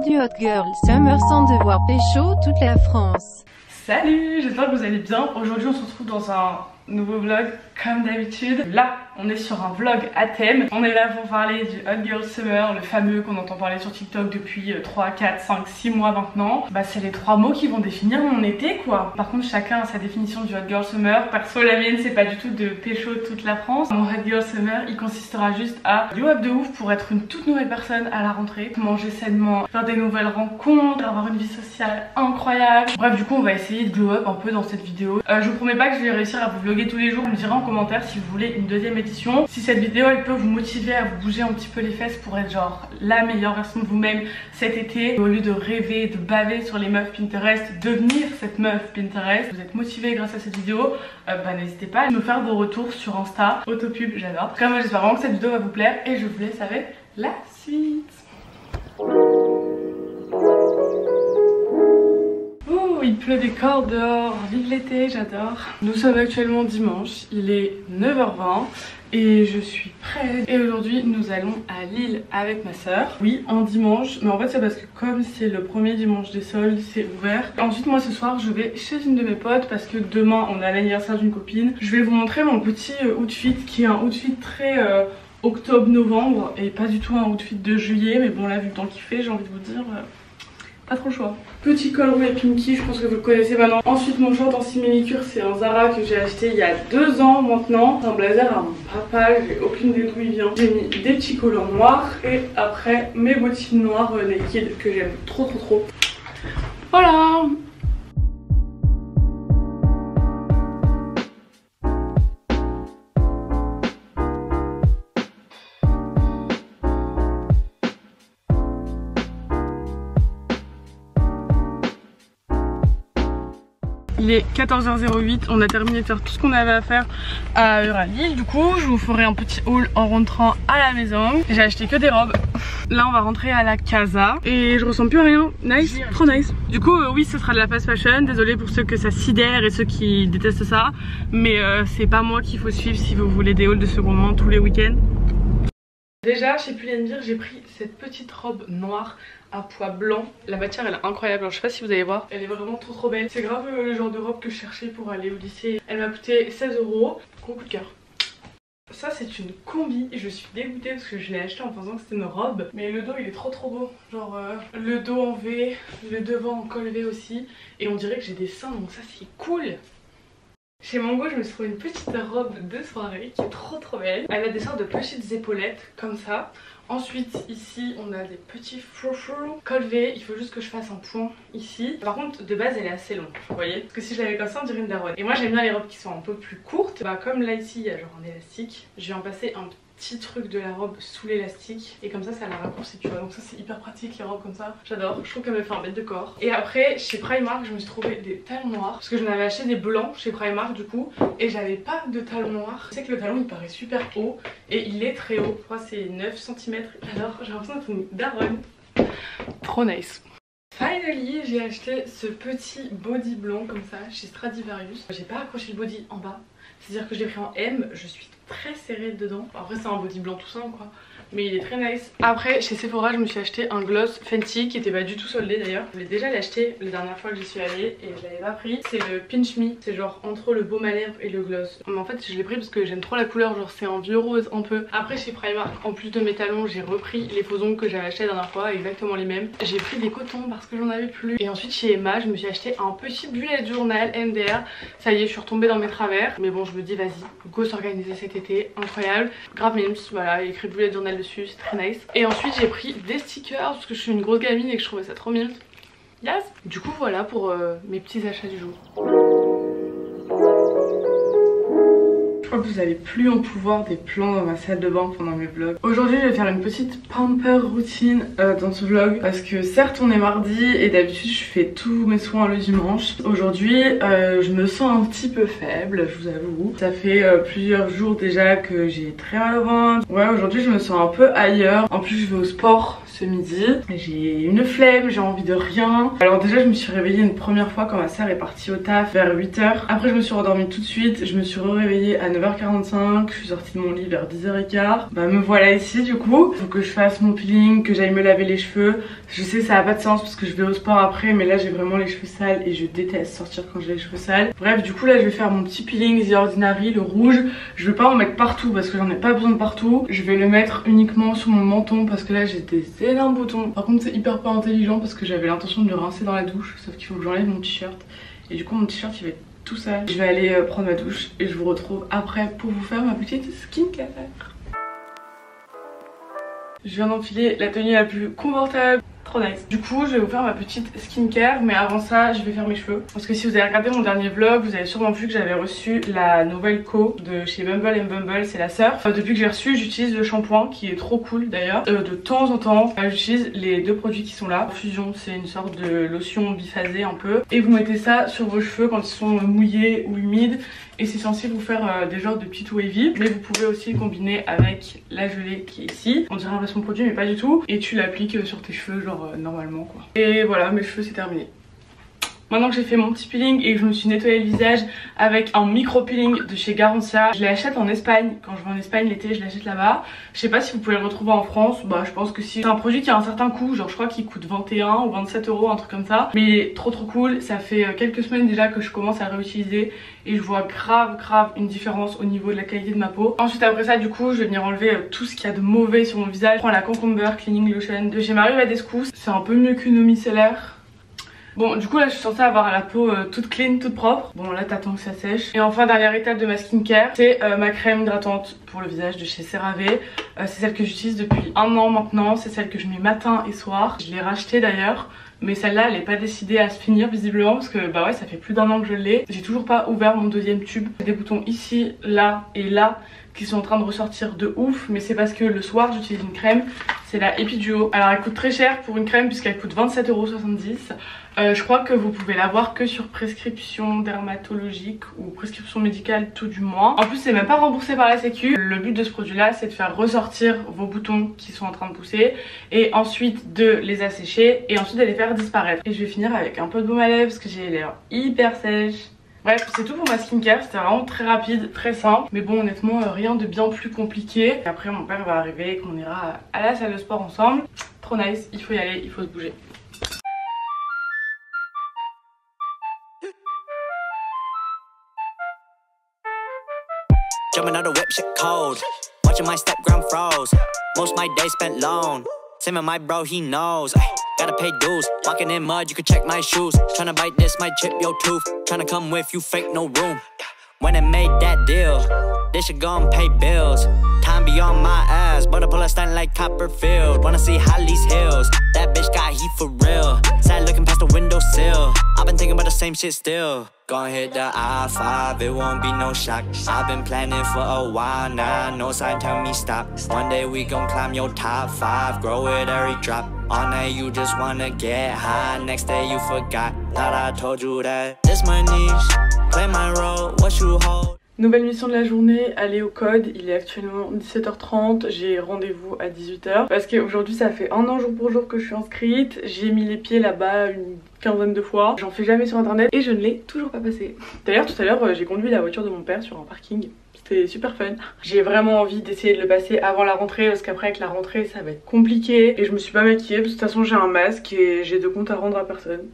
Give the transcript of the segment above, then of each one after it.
du Hot Girl Summer sans devoir pécho toute la France. Salut, j'espère que vous allez bien. Aujourd'hui on se retrouve dans un nouveau vlog comme d'habitude. Là on est sur un vlog à thème. On est là pour parler du Hot Girl Summer, le fameux qu'on entend parler sur TikTok depuis 3, 4, 5, 6 mois maintenant. Bah c'est les 3 mots qui vont définir mon été quoi. Par contre chacun a sa définition du Hot Girl Summer. Perso la mienne c'est pas du tout de pécho toute la France. Mon Hot Girl Summer il consistera juste à glow up de ouf pour être une toute nouvelle personne à la rentrée. Manger sainement, faire des nouvelles rencontres, avoir une vie sociale incroyable. Bref du coup on va essayer de glow up un peu dans cette vidéo. Je vous promets pas que je vais réussir à vous vlogger tous les jours. Vous me direz en commentaire si vous voulez une deuxième édition. Si cette vidéo elle peut vous motiver à vous bouger un petit peu les fesses pour être genre la meilleure version de vous-même cet été. Au lieu de rêver, de baver sur les meufs Pinterest, devenir cette meuf Pinterest. Vous êtes motivé grâce à cette vidéo, bah n'hésitez pas à me faire vos retours sur Insta. Autopub j'adore. En tout cas moi j'espère vraiment que cette vidéo va vous plaire et je vous laisse avec la suite. Il pleut des cordes dehors, vive l'été, j'adore. Nous sommes actuellement dimanche, il est 9h20 et je suis prête. Et aujourd'hui nous allons à Lille avec ma soeur. Oui, un dimanche, mais en fait c'est parce que comme c'est le premier dimanche des soldes, c'est ouvert. Ensuite moi ce soir je vais chez une de mes potes parce que demain on a l'anniversaire d'une copine. Je vais vous montrer mon petit outfit qui est un outfit très octobre-novembre et pas du tout un outfit de juillet. Mais bon là vu le temps qu'il fait j'ai envie de vous dire... pas trop le choix. Petit col roulé Pinky, je pense que vous le connaissez maintenant. Ensuite mon short en simili-cuir, c'est un Zara que j'ai acheté il y a 2 ans maintenant. C'est un blazer à mon papa, j'ai aucune idée d'où il vient. J'ai mis des petits collants noirs et après mes bottines noires naked que j'aime trop. Voilà. Il est 14h08, on a terminé de faire tout ce qu'on avait à faire à Lille. Du coup, je vous ferai un petit haul en rentrant à la maison. J'ai acheté que des robes. Là, on va rentrer à la casa et je ressens plus à rien. Nice, trop nice. Du coup, oui, ce sera de la fast fashion. Désolée pour ceux que ça sidère et ceux qui détestent ça. Mais c'est pas moi qu'il faut suivre si vous voulez des hauls de seconde main tous les week-ends. Déjà, chez Pull&Bear, j'ai pris cette petite robe noire à pois blanc. La matière elle est incroyable, alors je sais pas si vous allez voir, elle est vraiment trop belle. C'est grave le genre de robe que je cherchais pour aller au lycée. Elle m'a coûté 16 €, gros coup de cœur. Ça c'est une combi, je suis dégoûtée parce que je l'ai acheté en pensant que c'était une robe. Mais le dos il est trop beau, genre le dos en V, le devant en col V aussi. Et on dirait que j'ai des seins donc ça c'est cool. Chez Mango, je me suis trouvé une petite robe de soirée qui est trop belle. Elle a des sortes de petites épaulettes comme ça. Ensuite ici on a des petits froufrous col V, il faut juste que je fasse un point ici. Par contre de base elle est assez longue, vous voyez. Parce que si je l'avais comme ça on dirait une daronne. Et moi j'aime bien les robes qui sont un peu plus courtes. Bah comme là ici il y a genre un élastique, je vais en passer un petit truc de la robe sous l'élastique et comme ça la raccourcit tu vois. Donc ça c'est hyper pratique les robes comme ça, j'adore. Je trouve qu'elle me fait un bête de corps. Et après chez Primark je me suis trouvé des talons noirs parce que j'en avais acheté des blancs chez Primark du coup et j'avais pas de talons noirs. Je sais que le talon il paraît super haut et il est très haut, je crois c'est 9 cm. J'adore, j'ai l'impression d'être une daronne. Trop nice. Finally, j'ai acheté ce petit body blanc comme ça chez Stradivarius. J'ai pas accroché le body en bas, c'est à dire que je l'ai pris en M, je suis très serrée dedans. Après c'est un body blanc tout simple quoi, mais il est très nice. Après chez Sephora je me suis acheté un gloss Fenty qui était pas du tout soldé d'ailleurs. Je voulais déjà l'acheter la dernière fois que j'y suis allée et je l'avais pas pris. C'est le Pinch Me, c'est genre entre le baume à lèvres et le gloss. Mais en fait je l'ai pris parce que j'aime trop la couleur, genre c'est un vieux rose un peu. Après chez Primark, en plus de mes talons j'ai repris les faux ongles que j'avais acheté la dernière fois, exactement les mêmes. J'ai pris des cotons parce que j'en avais plus. Et ensuite chez Emma je me suis acheté un petit bullet journal MDR. Ça y est je suis retombée dans mes travers. Mais bon je me dis vas-y, go s'organiser cet été, incroyable. Grave memes, voilà, il y a écrit bullet journal dessus, c'est très nice. Et ensuite j'ai pris des stickers parce que je suis une grosse gamine et que je trouvais ça trop mignon. Yes. Du coup voilà pour mes petits achats du jour. Je crois que vous allez plus en pouvoir des plans dans ma salle de bain pendant mes vlogs. Aujourd'hui je vais faire une petite pamper routine dans ce vlog parce que certes on est mardi et d'habitude je fais tous mes soins le dimanche. Aujourd'hui je me sens un petit peu faible, je vous avoue. Ça fait plusieurs jours déjà que j'ai très mal au ventre. Ouais aujourd'hui je me sens un peu ailleurs. En plus je vais au sport ce midi. J'ai une flemme, j'ai envie de rien. Alors déjà je me suis réveillée une première fois quand ma soeur est partie au taf vers 8 h. Après je me suis rendormie tout de suite, je me suis réveillée à 9 h 45, je suis sortie de mon lit vers 10 h 15. Bah me voilà ici du coup. Faut que je fasse mon peeling, que j'aille me laver les cheveux. Je sais ça a pas de sens parce que je vais au sport après, mais là j'ai vraiment les cheveux sales et je déteste sortir quand j'ai les cheveux sales. Bref, du coup là je vais faire mon petit peeling The Ordinary, le rouge. Je vais pas en mettre partout parce que j'en ai pas besoin de partout. Je vais le mettre uniquement sur mon menton parce que là j'ai des énormes boutons. Par contre c'est hyper pas intelligent parce que j'avais l'intention de le rincer dans la douche, sauf qu'il faut que j'enlève mon t-shirt. Et du coup mon t-shirt il va être tout sale. Je vais aller prendre ma douche et je vous retrouve après pour vous faire ma petite skincare. Je viens d'enfiler la tenue la plus confortable. Trop nice. Du coup je vais vous faire ma petite skincare, mais avant ça je vais faire mes cheveux. Parce que si vous avez regardé mon dernier vlog, vous avez sûrement vu que j'avais reçu la nouvelle co de chez Bumble & Bumble, c'est la sœur. Depuis que j'ai reçu, j'utilise le shampoing qui est trop cool d'ailleurs. De temps en temps j'utilise les deux produits qui sont là. Fusion, c'est une sorte de lotion biphasée un peu. Et vous mettez ça sur vos cheveux quand ils sont mouillés ou humides. Et c'est censé vous faire des genres de petites wavy. Mais vous pouvez aussi le combiner avec la gelée qui est ici. On dirait un placement produit mais pas du tout. Et tu l'appliques sur tes cheveux genre normalement quoi. Et voilà, mes cheveux c'est terminé. Maintenant que j'ai fait mon petit peeling et que je me suis nettoyé le visage avec un micro peeling de chez Garancia. Je l'achète en Espagne, quand je vais en Espagne l'été je l'achète là-bas. Je sais pas si vous pouvez le retrouver en France, bah je pense que si. C'est un produit qui a un certain coût, genre je crois qu'il coûte 21 ou 27 €, un truc comme ça. Mais il est trop cool, ça fait quelques semaines déjà que je commence à le réutiliser. Et je vois grave une différence au niveau de la qualité de ma peau. Ensuite après ça du coup je vais venir enlever tout ce qu'il y a de mauvais sur mon visage. Je prends la Concomber Cleaning Lotion de chez Mario Badescu. C'est un peu mieux qu'une micellaire. Bon du coup là je suis censée avoir la peau toute clean, toute propre. Bon là t'attends que ça sèche. Et enfin dernière étape de ma skincare, c'est ma crème hydratante pour le visage de chez CeraVe. C'est celle que j'utilise depuis 1 an maintenant. C'est celle que je mets matin et soir. Je l'ai rachetée d'ailleurs. Mais celle-là elle est pas décidée à se finir visiblement parce que bah ouais ça fait plus d'1 an que je l'ai. J'ai toujours pas ouvert mon deuxième tube. J'ai des boutons ici, là et là qui sont en train de ressortir de ouf. Mais c'est parce que le soir j'utilise une crème. C'est la Epiduo. Alors elle coûte très cher pour une crème puisqu'elle coûte 27,70 €. Je crois que vous pouvez l'avoir que sur prescription dermatologique ou prescription médicale tout du moins. En plus c'est même pas remboursé par la sécu. Le but de ce produit là c'est de faire ressortir vos boutons qui sont en train de pousser et ensuite de les assécher et ensuite de les faire disparaître. Et je vais finir avec un peu de baume à lèvres parce que j'ai l'air hyper sèche. Bref, c'est tout pour ma skincare, c'était vraiment très rapide, très simple. Mais bon, honnêtement, rien de bien plus compliqué. Et après, mon père va arriver et qu'on ira à la salle de sport ensemble. Trop nice, il faut y aller, il faut se bouger. Jumping out the whip, shit cold. Watching my stepgram froze. Most my days spent alone. Same with my bro, he knows. Gotta pay dues. Walking in mud, you can check my shoes. Tryna bite this, might chip your tooth. Tryna come with you, fake no room. When I made that deal, they should go and pay bills. Time be on my ass, but I pull a stunt like Copperfield. Wanna see Holly's Hills. That bitch got heat for real. Sad looking past the windowsill. I've been thinking about the same shit still. Gonna hit the I-5, it won't be no shock. I've been planning for a while now, no sign tell me stop. One day we gon' climb your top 5, grow it every drop. All night you just wanna get high, next day you forgot. Thought I told you that. This my niche, play my role, what you hold. Nouvelle mission de la journée, aller au code. Il est actuellement 17 h 30, j'ai rendez-vous à 18 h. Parce qu'aujourd'hui ça fait 1 an jour pour jour que je suis inscrite. J'ai mis les pieds là-bas une quinzaine de fois. J'en fais jamais sur internet et je ne l'ai toujours pas passé. D'ailleurs tout à l'heure j'ai conduit la voiture de mon père sur un parking. C'était super fun. J'ai vraiment envie d'essayer de le passer avant la rentrée parce qu'après avec la rentrée ça va être compliqué. Et je me suis pas maquillée, de toute façon j'ai un masque et j'ai de compte à rendre à personne.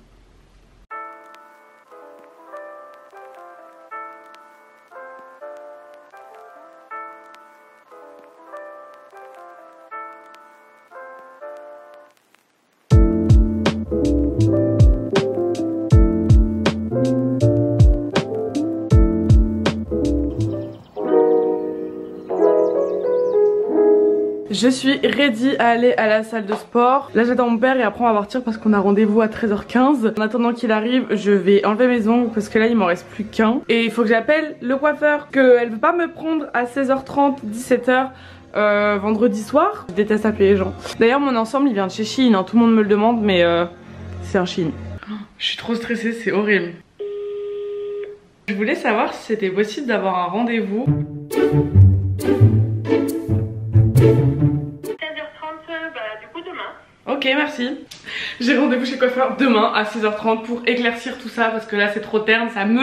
Je suis ready à aller à la salle de sport. Là j'attends mon père et après on va partir parce qu'on a rendez-vous à 13 h 15. En attendant qu'il arrive, je vais enlever mes ongles parce que là il m'en reste plus qu'un. Et il faut que j'appelle le coiffeur, qu'elle veut pas me prendre à 16 h 30, 17 h vendredi soir. Je déteste appeler les gens. D'ailleurs mon ensemble il vient de chez Shein, hein. Tout le monde me le demande mais c'est un Shein. Je suis trop stressée, c'est horrible. Je voulais savoir si c'était possible d'avoir un rendez-vous. 16 h 30, bah du coup demain. merci. J'ai rendez-vous chez coiffeur demain à 16h30 pour éclaircir tout ça parce que là c'est trop terne, ça me...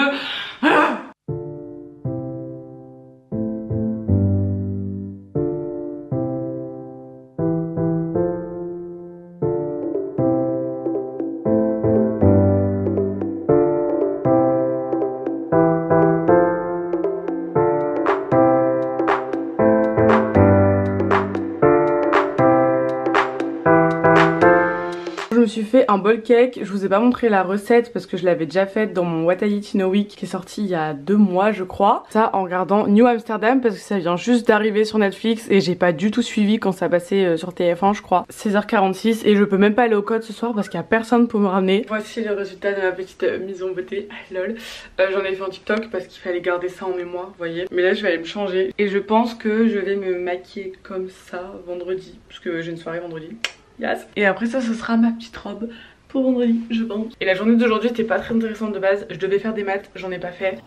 Je me suis fait un bowl cake, je vous ai pas montré la recette parce que je l'avais déjà faite dans mon What I Eat in a Week qui est sorti il y a 2 mois je crois. Ça en regardant New Amsterdam parce que ça vient juste d'arriver sur Netflix et j'ai pas du tout suivi quand ça passait sur TF1 je crois. 16h46 et je peux même pas aller au code ce soir parce qu'il y a personne pour me ramener. Voici le résultat de ma petite mise en beauté, lol. J'en ai fait un TikTok parce qu'il fallait garder ça en mémoire, vous voyez. Mais là je vais aller me changer et je pense que je vais me maquiller comme ça vendredi parce que j'ai une soirée vendredi. Yes. Et après ça ce sera ma petite robe pour vendredi je pense. Et la journée d'aujourd'hui était pas très intéressante de base. Je devais faire des maths, j'en ai pas fait.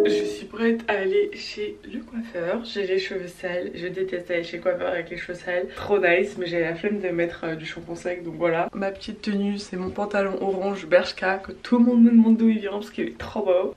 Je suis prête à aller chez le coiffeur. J'ai les cheveux sales, je déteste aller chez le coiffeur avec les cheveux sales. Trop nice mais j'ai la flemme de mettre du shampoing sec donc voilà. Ma petite tenue c'est mon pantalon orange Bershka que tout le monde me demande d'où il vient parce qu'il est trop beau.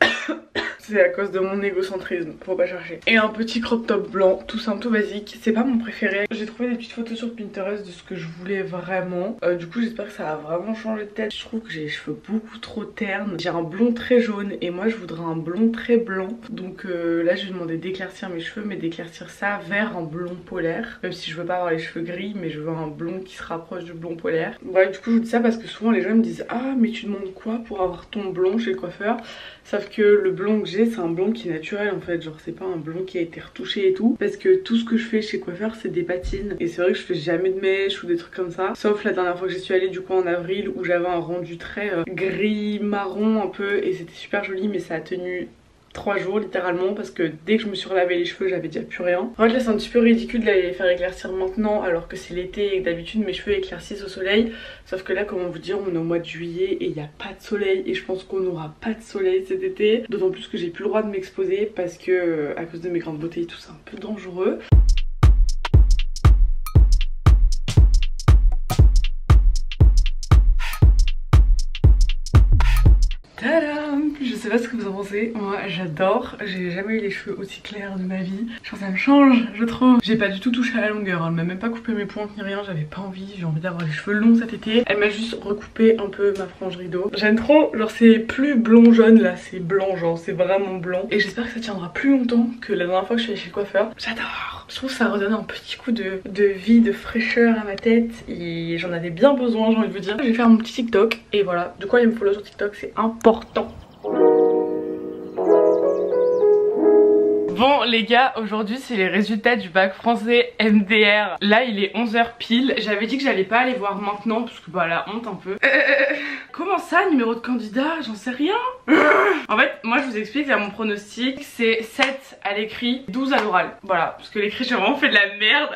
C'est à cause de mon égocentrisme, faut pas chercher. Et un petit crop top blanc, tout simple, tout basique. C'est pas mon préféré. J'ai trouvé des petites photos sur Pinterest de ce que je voulais vraiment. Du coup j'espère que ça va vraiment changer de tête. Je trouve que j'ai les cheveux beaucoup trop ternes. J'ai un blond très jaune et moi je voudrais un blond très blanc. Donc là je vais demander d'éclaircir mes cheveux mais d'éclaircir ça vers un blond polaire. Même si je veux pas avoir les cheveux gris mais je veux un blond qui se rapproche du blond polaire. Ouais du coup je vous dis ça parce que souvent les gens me disent ah mais tu demandes quoi pour avoir ton blond chez le coiffeur. Sauf que le blond que j'ai c'est un blond qui est naturel en fait, genre c'est pas un blond qui a été retouché et tout. Parce que tout ce que je fais chez coiffeur c'est des patines. Et c'est vrai que je fais jamais de mèches ou des trucs comme ça. Sauf la dernière fois que j'y suis allée du coup en avril où j'avais un rendu très gris marron un peu. Et c'était super joli mais ça a tenu 3 jours littéralement parce que dès que je me suis relavé les cheveux j'avais déjà plus rien. En fait là c'est un petit peu ridicule d'aller les faire éclaircir maintenant alors que c'est l'été et que d'habitude mes cheveux éclaircissent au soleil. Sauf que là comment vous dire on est au mois de juillet et il n'y a pas de soleil et je pense qu'on n'aura pas de soleil cet été. D'autant plus que j'ai plus le droit de m'exposer parce que à cause de mes grandes beautés et tout c'est un peu dangereux. Tadam! Je sais pas ce que vous en pensez, moi j'adore, j'ai jamais eu les cheveux aussi clairs de ma vie. Je pense que ça me change, je trouve. J'ai pas du tout touché à la longueur, elle m'a même pas coupé mes pointes ni rien, j'avais pas envie, j'ai envie d'avoir les cheveux longs cet été. Elle m'a juste recoupé un peu ma frange rideau. J'aime trop, genre c'est plus blond jaune là, c'est blanc genre, c'est vraiment blanc. Et j'espère que ça tiendra plus longtemps que la dernière fois que je suis allée chez le coiffeur. J'adore! Je trouve que ça redonne un petit coup de vie, de fraîcheur à ma tête et j'en avais bien besoin j'ai envie de vous dire. Je vais faire mon petit TikTok et voilà, de quoi il me follow sur TikTok c'est important. Bon les gars, aujourd'hui c'est les résultats du bac français MDR. Là il est 11h pile. J'avais dit que j'allais pas aller voir maintenant parce que bah la honte un peu. Comment ça numéro de candidat? J'en sais rien. En fait moi je vous explique, là mon pronostic c'est 7 à l'écrit, 12 à l'oral. Voilà, parce que l'écrit j'ai vraiment fait de la merde.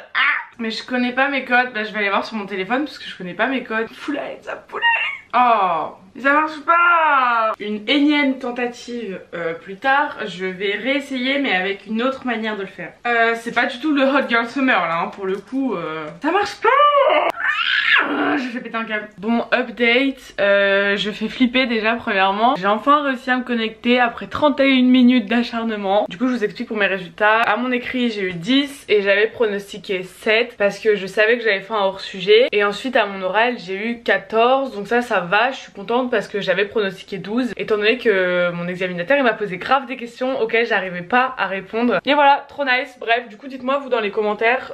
Mais je connais pas mes codes, bah je vais aller voir sur mon téléphone parce que je connais pas mes codes. Foulette, ça poulet. Oh, ça marche pas. Une énième tentative plus tard, je vais réessayer mais avec une autre manière de le faire. C'est pas du tout le Hot Girl Summer là, hein, pour le coup. Ça marche pas. Je fais péter un câble. Bon, update, je fais flipper déjà premièrement. J'ai enfin réussi à me connecter après 31 minutes d'acharnement. Du coup je vous explique pour mes résultats. À mon écrit j'ai eu 10 et j'avais pronostiqué 7 parce que je savais que j'avais fait un hors sujet. Et ensuite à mon oral j'ai eu 14, donc ça va, je suis contente parce que j'avais pronostiqué 12 étant donné que mon examinateur il m'a posé grave des questions auxquelles j'arrivais pas à répondre. Et voilà, trop nice. Bref, du coup dites-moi vous dans les commentaires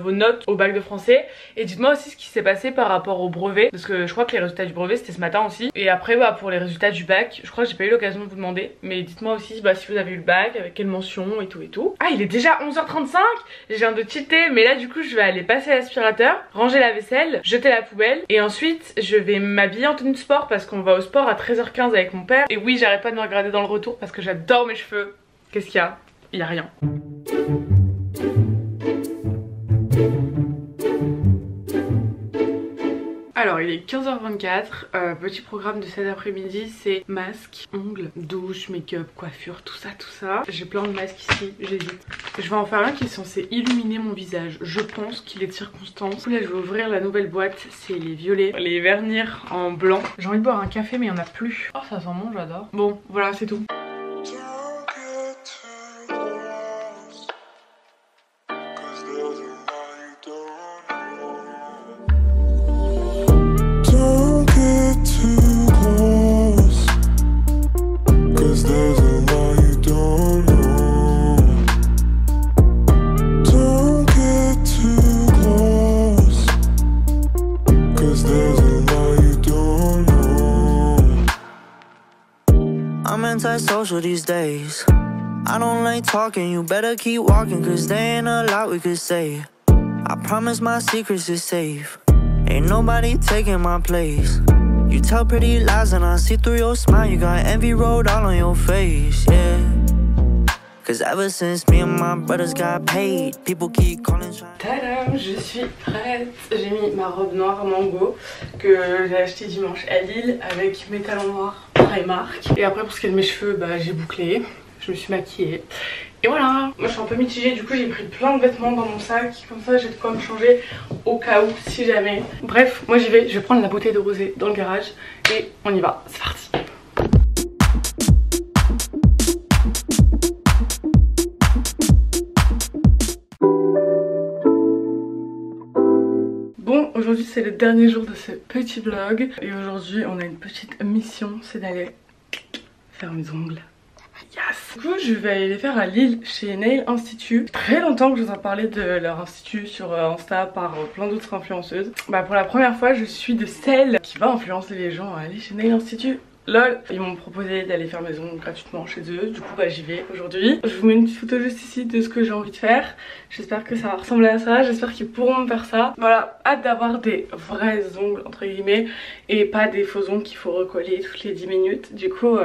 vos notes au bac de français et dites-moi aussi ce qui s'est passé par rapport au brevet parce que je crois que les résultats du brevet c'était ce matin aussi. Et après bah, pour les résultats du bac, je crois que j'ai pas eu l'occasion de vous demander, mais dites-moi aussi bah, si vous avez eu le bac, avec quelle mention et tout et tout. Ah il est déjà 11h35, je viens de cheater mais là du coup je vais aller passer l'aspirateur, ranger la vaisselle, jeter la poubelle et ensuite je vais m'habiller en tenue de sport parce qu'on va au sport à 13h15 avec mon père. Et oui j'arrête pas de me regarder dans le retour parce que j'adore mes cheveux. Qu'est-ce qu'il y a? Il y a rien. Alors il est 15h24, petit programme de cet après-midi, c'est masque, ongles, douche, make-up, coiffure, tout ça. J'ai plein de masques ici, j'hésite. Je vais en faire un qui est censé illuminer mon visage, je pense qu'il est de circonstance. Là je vais ouvrir la nouvelle boîte, c'est les violets, les vernir en blanc. J'ai envie de boire un café mais il n'y en a plus. Oh ça sent bon, j'adore. Bon voilà c'est tout. I'm antisocial these days. I don't like talking, you better keep walking, cause there ain't a lot we could say. I promise my secrets is safe. Ain't nobody taking my place. You tell pretty lies and I see through your smile. You got envy wrote all on your face, yeah. Cause ever since me and my brothers got paid, people keep calling. Tadam, je suis prête. J'ai mis ma robe noire mango que j'ai acheté dimanche à Lille avec mes talons noirs Primark. Et après pour ce qui est de mes cheveux, bah j'ai bouclé, je me suis maquillée. Et voilà, moi je suis un peu mitigée, du coup j'ai pris plein de vêtements dans mon sac, comme ça j'ai de quoi me changer au cas où, si jamais. Bref, moi j'y vais, je vais prendre la bouteille de rosé dans le garage et on y va, c'est parti. Bon, aujourd'hui c'est le dernier jour de ce petit vlog et aujourd'hui on a une petite mission, c'est d'aller faire mes ongles. Yes. Du coup je vais aller les faire à Lille chez Nail Institute. Très longtemps que je vous en parlais de leur institut sur Insta par plein d'autres influenceuses. Bah pour la première fois je suis de celle qui va influencer les gens à aller chez Nail Institute. Lol, ils m'ont proposé d'aller faire mes ongles gratuitement chez eux, du coup bah j'y vais aujourd'hui. Je vous mets une petite photo juste ici de ce que j'ai envie de faire. J'espère que ça va ressembler à ça, j'espère qu'ils pourront me faire ça. Voilà, hâte d'avoir des vrais ongles entre guillemets et pas des faux ongles qu'il faut recoller toutes les 10 minutes. Du coup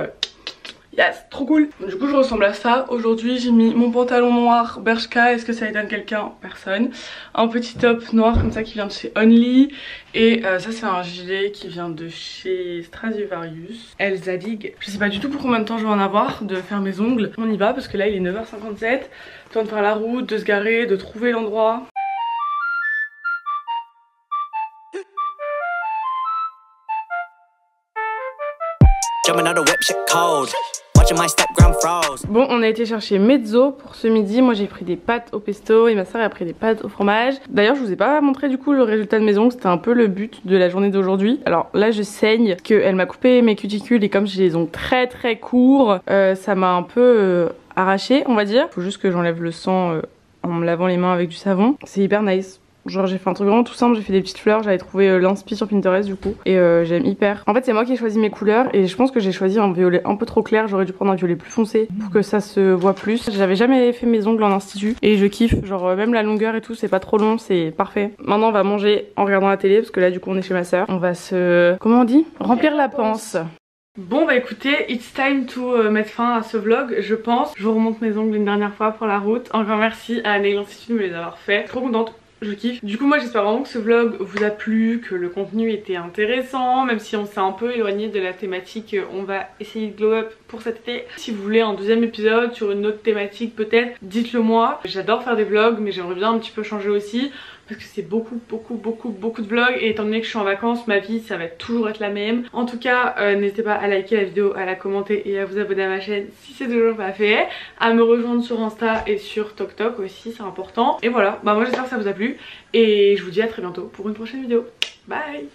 yes, trop cool. Du coup je ressemble à ça. Aujourd'hui j'ai mis mon pantalon noir Bershka. Est-ce que ça étonne quelqu'un? Personne. Un petit top noir comme ça qui vient de chez Only. Et ça c'est un gilet qui vient de chez Stradivarius, Elsa Dig. Je sais pas du tout pour combien de temps je vais en avoir de faire mes ongles. On y va parce que là il est 9h57. Temps de faire la route, de se garer, de trouver l'endroit. Bon, on a été chercher mezzo pour ce midi. Moi j'ai pris des pâtes au pesto et ma soeur a pris des pâtes au fromage. D'ailleurs je vous ai pas montré du coup le résultat de mes ongles, c'était un peu le but de la journée d'aujourd'hui. Alors là je saigne, qu'elle m'a coupé mes cuticules et comme j'ai les ongles très courts, ça m'a un peu arraché on va dire. Faut juste que j'enlève le sang en me lavant les mains avec du savon. C'est hyper nice. Genre j'ai fait un truc vraiment tout simple, j'ai fait des petites fleurs, j'avais trouvé l'inspi sur Pinterest du coup et j'aime hyper. En fait c'est moi qui ai choisi mes couleurs et je pense que j'ai choisi un violet un peu trop clair, j'aurais dû prendre un violet plus foncé pour que ça se voit plus. J'avais jamais fait mes ongles en institut et je kiffe, genre même la longueur et tout c'est pas trop long, c'est parfait. Maintenant on va manger en regardant la télé parce que là du coup on est chez ma soeur. On va se... comment on dit? Remplir la panse. Bon bah écoutez, it's time to mettre fin à ce vlog je pense. Je vous remonte mes ongles une dernière fois pour la route. Encore merci à Nail Institute de me les avoir fait. Trop contente. Je kiffe. Du coup moi j'espère vraiment que ce vlog vous a plu, que le contenu était intéressant, même si on s'est un peu éloigné de la thématique, on va essayer de glow up pour cet été. Si vous voulez un deuxième épisode sur une autre thématique peut-être, dites-le moi. J'adore faire des vlogs mais j'aimerais bien un petit peu changer aussi. Parce que c'est beaucoup de vlogs et étant donné que je suis en vacances, ma vie ça va toujours être la même. En tout cas n'hésitez pas à liker la vidéo, à la commenter et à vous abonner à ma chaîne si c'est toujours pas fait. À me rejoindre sur Insta et sur TokTok aussi, c'est important. Et voilà, bah moi j'espère que ça vous a plu et je vous dis à très bientôt pour une prochaine vidéo. Bye.